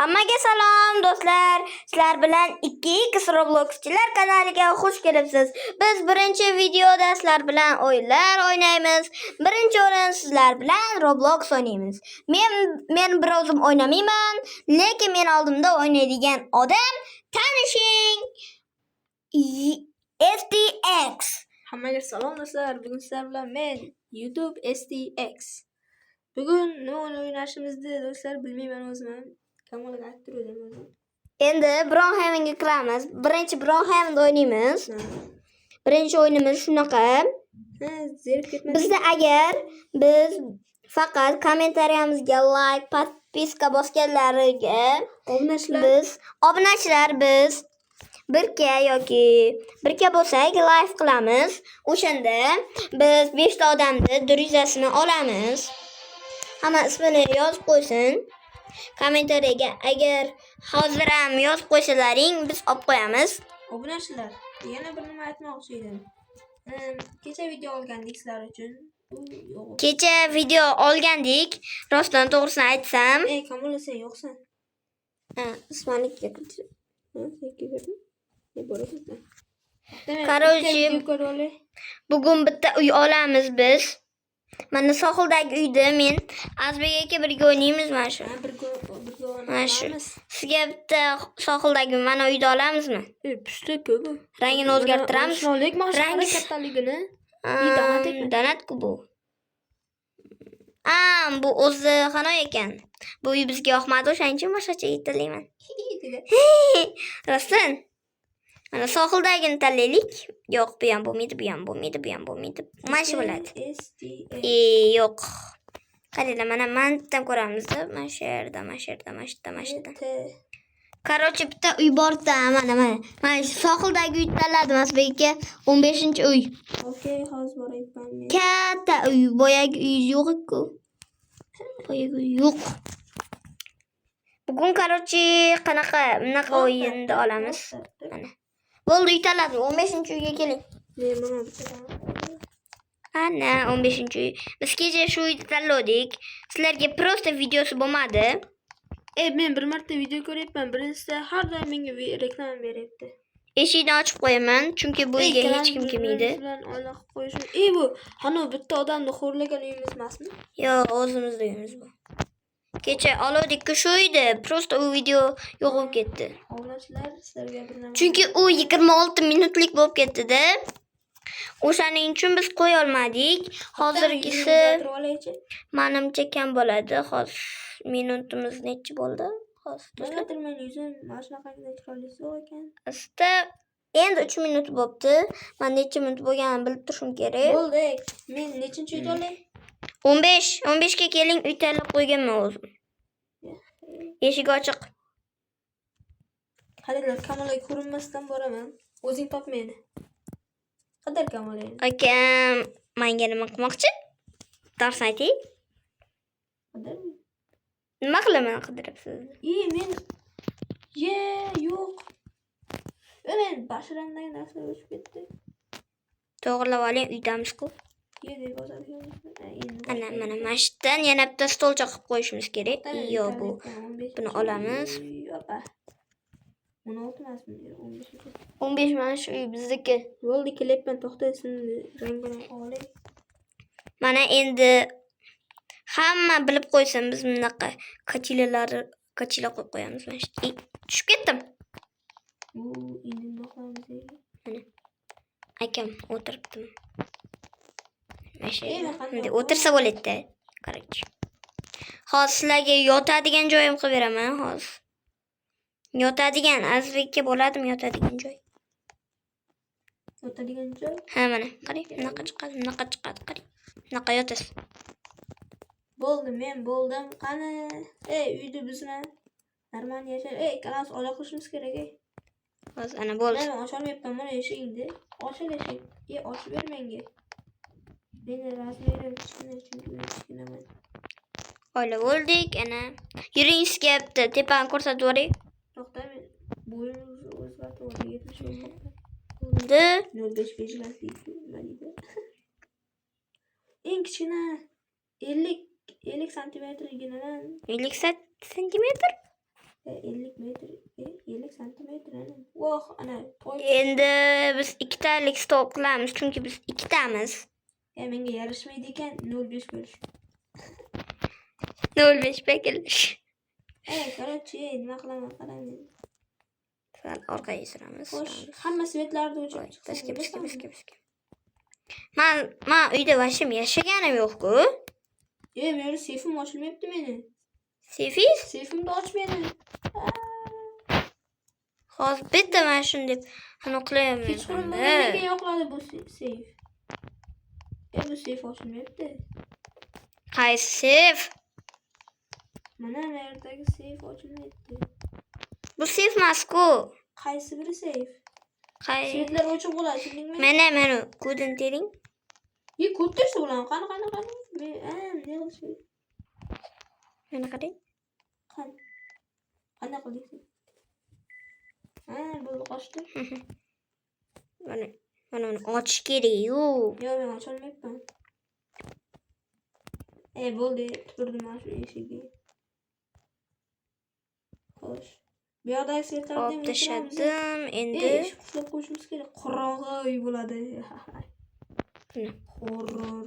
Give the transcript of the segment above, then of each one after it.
Hammaga salom do'stlar. Sizlar bilan 2x Robloxchilar kanaliga xush kelibsiz. Biz birinchi videoda sizlar bilan o'yinlar o'ynaymiz. Birinchi o'rin sizlar bilan Roblox o'ynaymiz. Men bir o'zim o'ynamayman, lekin men oldimda o'ynaydigan odam tanishing. STX. Hammaga salom do'stlar. Bugun sizlar bilan men YouTube STX. Bugun nima o'ynashimizni do'stlar bilmayman o'zim. Kamolga aytib turdim o'zim. Endi Bronhavenga kiramiz. Birinchi Bronhaven'da o'ynaymiz. Birinchi o'yinimiz shunaqa. Zerib ketmaydi. Bizda agar biz faqat kommentariyamizga like, podpiska bosganlariga obunachilar biz 1K yoki 1K bo'lsak live qilamiz. O'shanda biz 5 ta odamni druzasini olamiz. Hamma ismini yozib qo'ysin. Kommentariyaga agar hozir ham yozib qo'ysalaring biz olib qo'yamiz. Obunachilar, yana bir nima aytmoqchi edim. Kecha video olgandik sizlar uchun. Kecha video olgandik. Rostdan to'g'risini aytsam, Kamol sen yo'qsan. Usmonnikiga kirdim. Bugun bitta uy olamiz biz. Mana sohildagi uyda men Azbek aka birga o'ynaymiz mana shu. Mana shu. Sizga bitta sohildagi mana uyda olamizmi? Pishta-ku bu. Rangini o'zgartiramiz. Rangi kattaligini. Donat-ku bu. Bu o'zi xano ekan. Bu uy bizga yoqmadi, o'shaning uchun boshqacha tanlayman. Rostdan. Mana sohildagini tanlaylik. Yo'q, bu ham bo'lmaydi, bu ham bo'lmaydi, bu ham bo'lmaydi. Mana shu bo'ladi. Yo'q. Qaranglar, mana mandan ko'ramiz-da. Mana shu yerda, mana shu yerda, mana shu yerda, mana shu yerda. Qarochi bitta uy bor-da, mana. Mana shu sohildagi uyni tanladim Azbek aka. 15-uy. Okey, hozir boryapman men. Katta uy, boyagi uy yo'q-ku. Boyagi uy yo'q. Bugun qarochi bunaqa o'yinni olamiz. Mana. Bo'ldi, uy tanladim. 15-uyga keling. Ana 15-uy. Biz kecha shu uyni tanladik. Sizlarga prosta videosi bo'lmadi. Men bir marta video ko'ryapman. Birinchisida har doim menga reklama beryapti. Eshikni ochib qo'yaman, chunki bu uyga hech kim kelmaydi. Bu hano bitta odamni xo'rlagan uyimiz emasmi? Yo'q, o'zimizning uyimiz bu. Kecha oldik-ku shu uyda, prosta u video yo'q bo'lib ketdi. Obunachilar, sizlarga bir nima. Chunki u 26 minutlik bo'lib ketdi-da. O'shaning uchun biz qo'ya olmadik. Hozirgisi menimcha kam bo'ladi. Hozir minutimiz necha bo'ldi? Hozir men yuzim mana shunaqagidan chiqarlisi yo'q ekan. Asta endi 3 minut bo'libdi. Men necha minut bo'lganini bilib turishim kerak. Bo'ldi. Men nechinchi uyda olay? 15 ga keling, uy tanlab qo'yganman o'zim. Eshik ochiq. Qaranglar, Kamolga ko'rinmasdan boraman. O'zing top meni. Qadar Kamol. Akam, menga nima qilmoqchi? Dars ayting. Qadar? Nima qilaman qidiryapsiz? Men yo'q. Men bashiramdagi narsa o'chib ketdi. To'g'rilab oling, uydamiz-ku. Ana mana shundan yana bitta stolcha qilib qo'yishimiz kerak. Yo'q, buni olamiz. 16 emasmi? 15 mana shu uy bizniki. Bo'ldi, kelyapman, to'xtasin, rangini olay. Mana endi hamma bilib qo'ysin, biz bunaqa kachila qo'yib qo'yamiz mana shu. Tushib ketdim. Endi nima qilamiz? Mana akam o'tiribdi. Endi o'tirsa bo'ladi-da. Qarang. Hozir sizlarga yotadigan joyim qilib beraman hozir. Yotadigan Azbekka bo'ladimi yotadigan joy? Yotadigan joy? Ha, mana qarang, bunaqa chiqadi, qarang. Bunaqa yotasiz. Bo'ldi, men bo'ldim. Qani? Uyda bizni normal yashar. Klass ola qilishimiz kerak. Hozir ana bo'ldi. Men ocholmayapman, mana eshigingni. Ochil eshik. Ochib ber menga. Meni razmerim kichkinaman. Ola bo'ldik, ana. Yuring, sizga bitta tepani ko'rsatib yuboray. To'xta, men bo'yimni o'zgartirib oldim. 70 bo'ldi. 05 bejlaslik deydi. Eng kichkina 50 santimetrginadan. 50 santimetr? Ochilmaydi. Voh, ana to'y. Endi biz ikkitalik stol qilamiz, chunki biz ikkitamiz. Menga yarashmaydi ekan 0.5 bo'lish. 0.5 bekilish. Короче, nima qilaman qarang. Sal orqaga suramiz. Xo'sh, hamma svetlarni o'chirib Bizga. Men uyda vashim yashaganim yo'q-ku. Meni seyfim ochilmayapti meni. Seyfingiz? Seyfimni ochmaydi. Hozir bitta men shuni deb qilaman. Hech nega yo'qladi bu seyf? Bu seyf ochilmayapti. Qaysi seyf? Mana nerdagi seyf ochilmayapti. Bu seyf emas-ku. Qaysi biri seyf? Qaysi? Svetlar o'chib qoladi, tushundingmi? Mana kodini tering. Kod tersa bo'ladimi? Qani. Men nima qilishim? Mana qarang. Qanday qilding? Bo'ldi qochdi. Mana ochish kerak-ku. Yo'q, men ocholmayapman. Bo'ldi, tupurdim mana shu eshikka. Xo'sh. Bu yoqdagi svetlarni Olib tashladim. Endi ushlab qo'yishimiz kerak. Qorong'i bo'ladi. Horror.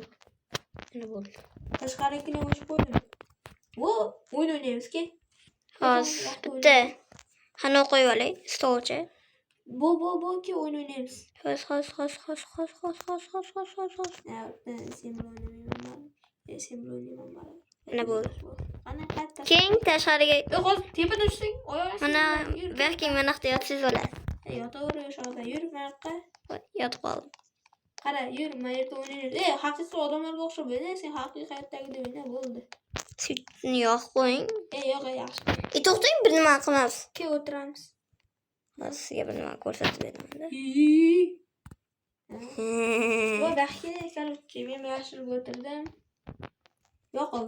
Nima bo'ldi? Tashqarigini o'chib qo'ydim. O'yin o'ynaymiz-ki. Hozir bitta xana qo'yib olay, stolcha. Ki o'yin o'ynaymiz. Xos. Sen o'ynayman. Nima bo'ldi? Ana qayta. Keng tashqariga. Hozir tepada tushsang, oyog'ing. Mana balki mana yoqda yotsangiz bo'ladi. Yotaver o'sha yerda. Yur, mana yoqqa. Yotib qoldim. Qara, yur, mana yerda o'ynaymiz. Haqiqiy odamlarga o'xshab o'yna, sen haqiqiy hayotdagidek o'yna, bo'ldi. Sutni yo'q qo'ying. Yo'q, yaxshi. To'xtang, bir nima qilamiz. Ke o'tiramiz. Hozir sizga bir nima ko'rsatib beraman-da. Baxtga, короче, men yashirib o'tirdim. Yo'qol.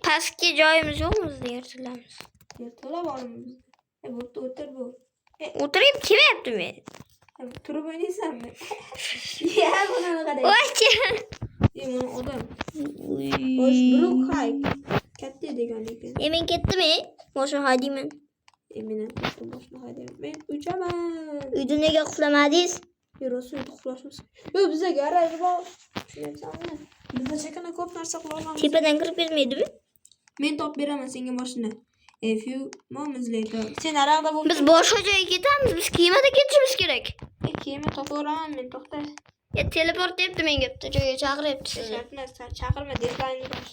Pastki joyimiz yo'qmi bizda yertilamiz. Yerto'la bormi bizda? Bu yerda o'tir bu. O'tirib kelmayapti men. Turib o'ynaysanmi? Buni qarang. Voy. Buni odam. Xo'sh, Brook High. Katta degan ekan. Men ketdimi? Boshqa haydayman. Men ham boshqa haydayman. Men uchaman. Uyda nega uxlamadingiz? Rosa uyda uxlashimiz. Yo'q, bizda garaj bor. Tushunayapsanmi? Bizda chakana ko'p narsa qila olamiz. Tepadan kirib ketmaydimi? Men topib beraman senga mashina. A few moments later. Sen araqda bo'l. Biz boshqa joyga ketamiz. Biz kemada ketishimiz kerak. Kema topaveraman men, to'xta. Teleport debdi menga bitta joyga chaqiryapti sizni. Chaqirma, deadline bor.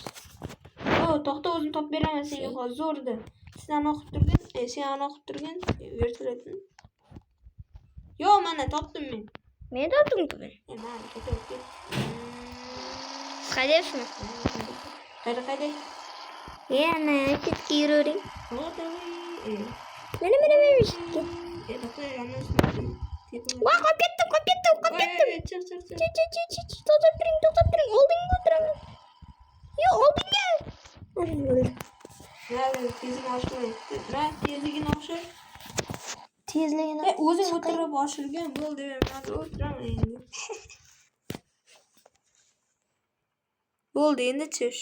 To'xta, o'zim topib beraman senga hozir zo'rda. Sen o'qib turgin, vertolyotni. Yo'q, mana topdim men. Men topdim-ku men. Mana ketib. Qaydasizmi? Qayda. Yana ketga yuravering. Mana. To'xta, yalnız. Voy, qolib ketdim. Chiq. To'xtab turing. Oldinga o'tiraman. Yo'q, oldinga. Tezligini oshirmayapti. Tezligini oshir. Tezligini. O'zing o'tirib oshirgan bo'ldi. Men o'tiraman endi. Bo'ldi, endi chish.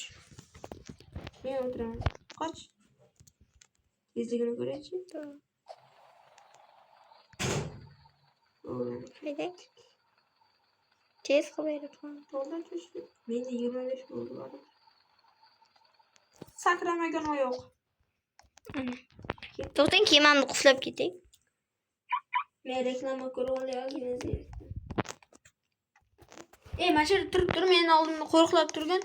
Men o'tiraman. Qoch. Tezligini ko'raychi. Haydi. Tez qilib To'g'ri tushdi. Menda 25 bo'ldi. Sakramagan oyoq. To'xtang, kemamni quflab ketay. Men reklama ko'rib olyapman. Mana shu turib meni oldimda qo'riqlab turgan.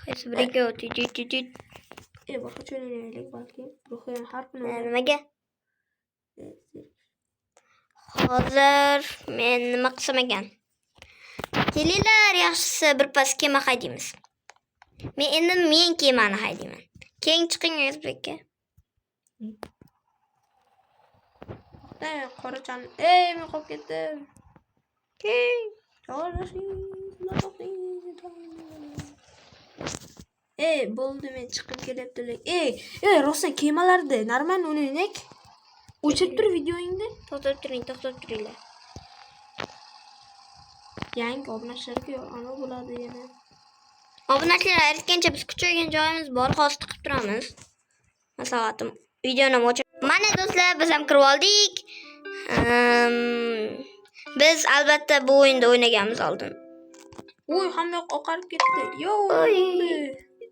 Qaysi biriga o'tay? Boshqa cho'naylik balki. Ruhiy har kuni. Nimaga? Hozir men nima qilsam ekan? Kelinglar, yaxshisi birpas kema haydaymiz. Men kemani haydayman. Keng chiqing O'zbekka. Qorachan. Men qolib ketdim. Keng. Bo'ldi, men chiqib kelyaptilar. Rostdan kemalarda normal o'ynaylik. O'chirib tur videoingni. To'xtab turinglar. Yangi obunachilarga ana bo'ladi yana. Obunachilar aytgancha biz kuchaygan joyimiz bor, hozir tiqib turamiz. Maslahatim videoni o'chirib. Mana do'stlar, biz ham kirib oldik. Biz albatta bu o'yinda o'ynaganmiz oldin. Oy, hamma yoq oqarib ketdi. Yo, Oy.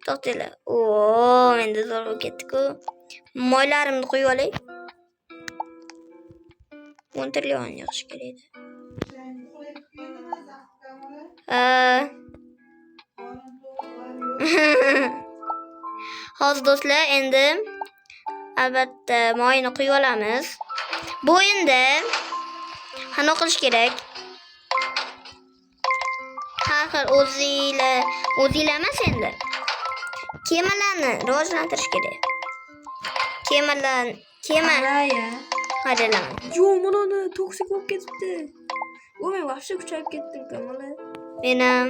To'xtanglar. Endi zo'r bo'lib ketdi-ku. Moylarimni qo'yib olay. 10 trillion yig'ish kerak edi. Hozir do'stlar, endi albatta moyni qo'yib olamiz. Bu o'yinda qana qilish kerak? Har xil o'zinglar emas endi. Kemalarni rivojlantirish kerak. Kema Qaraya. qaranglar. Yo, mana toksik bo'lib ketibdi. Men vahsha kuchayib ketdim, Kamala. Men ham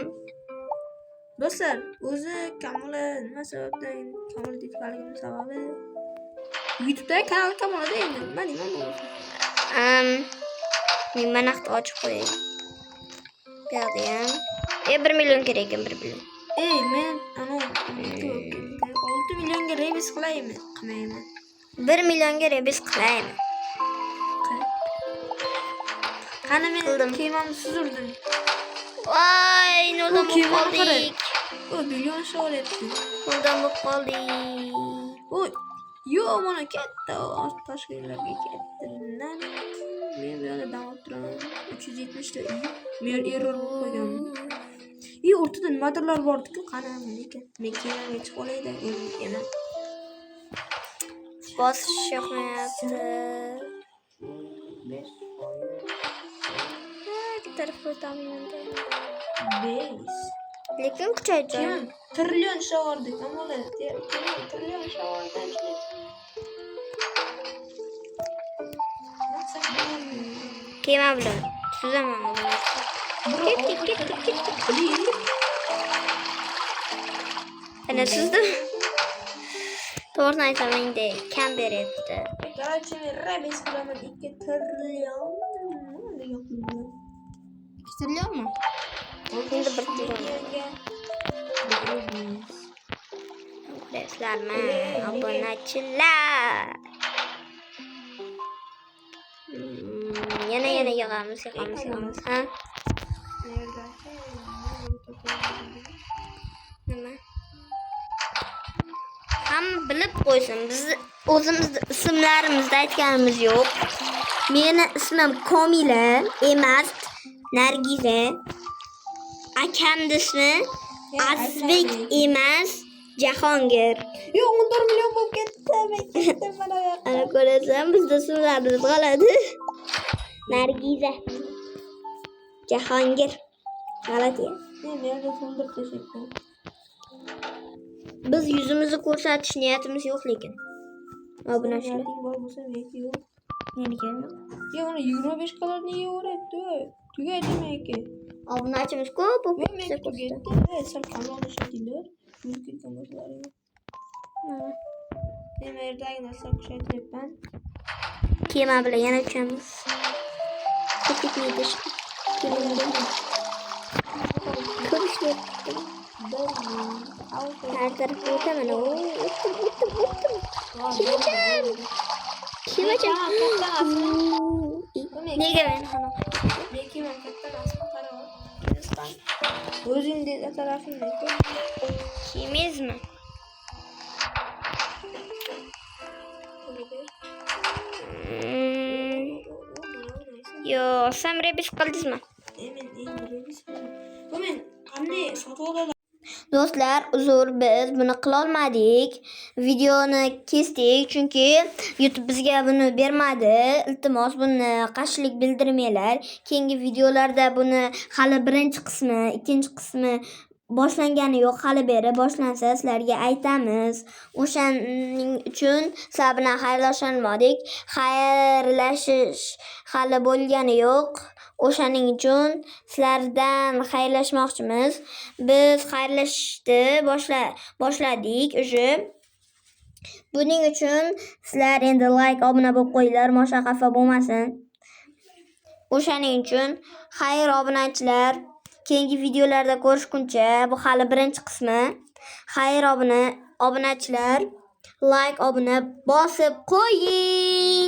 Do'stlar, o'zi Kamala nima sababdan Kamala detgaligim sababi YouTube'da kanal Kamalada endi nima deyman bu? men manaqni ochib qo'yay. Bu yerda ham 1 million kerak ekan, 1 million. Men 6 millionga rebis qilaymi? Qilmayman. 1 millionga rebis qilaymi? Qani men kemamni suzurdim. Voy, noldan bo'lib kema qoldik. Billion sho'ryapti. Noldan bo'lib qoldik. Yo, mana katta toshkentlarga ketdi. Men bu yerda dam olib turaman. 370 ta. Men error bo'lib qo'yganman. O'rtada nimadirlar bor-ku, qani lekin men kemaga chiqib olayda, o'zim kema. Bosish yoqmayapti. Tarafga o'tamayman. Lekin kuchaydi. Trillion shavardi, Kamala. Trillion shavardan Kema bilan suzaman. Ketdik. Ana suzdim. To'g'rini aytaman, endi kam beryapti. Короче, rebis qilaman 2 trillion. Trillyonmi? Endi 1 trillion. Do'stlarmi, obunachilar. Yana yig'amiz. Ha? Nima? Ham bilib qo'ysin. Biz o'zimizni ismlarimizni aytganimiz yo'q. Meni ismim Komila emas, Nargiza. Akamning ismi Azbek emas, Jahongir. Yo, 14 million bo'lib ketdi. Mana ana ko'rasan, bizda ismlarimiz qoladi. Nargiza, Jahongir. G'alati. Men yerga to'ldirib tashladim. Biz yuzimizni ko'rsatish niyatimiz yo'q lekin. Obunachilar. Bor bo'lsa, meniki yo'q. Meniki yo'q. Yo, mana 25 qadar yeyaveradi. Tugaydi meniki. Obunachimiz ko'p bo'lib Meniki tugaydi. Sal kamroq ishlatdilar. Meniki kamroqlari yo'q. Men yerdagi narsa kuchaytiryapman. Kema bilan yana uchamiz. Ketmaydi. Ko'rishyapti. Her tarafı o'taman. O'tdim. Kimacham. Nega men xona? Lekin men katta nasib qarab. O'zingdek tarafingda. Kimizmi? Yo, sen rebis qildingizmi? Men rebis qildim. Men qanday sotib olaman? Do'stlar, uzr, biz buni qila olmadik. Videoni kesdik chunki YouTube bizga buni bermadi. Iltimos, buni qarshilik bildirmanglar. Keyingi videolarda buni hali birinchi qismi, ikkinchi qismi boshlangani yo'q, hali beri boshlansa sizlarga aytamiz. O'shaning uchun sizlar bilan xayrlasholmadik. Xayrlashish hali bo'lgani yo'q. O'shaning uchun sizlardan xayrlashmoqchimiz. Biz xayrlashishni boshladik уже. Buning uchun sizlar endi like, obuna bo'lib qo'yinglar, Mosha xafa bo'lmasin. O'shaning uchun xayr obunachilar, keyingi videolarda ko'rishguncha, bu hali birinchi qismi. Xayr obunachilar, like obuna bosib qo'ying.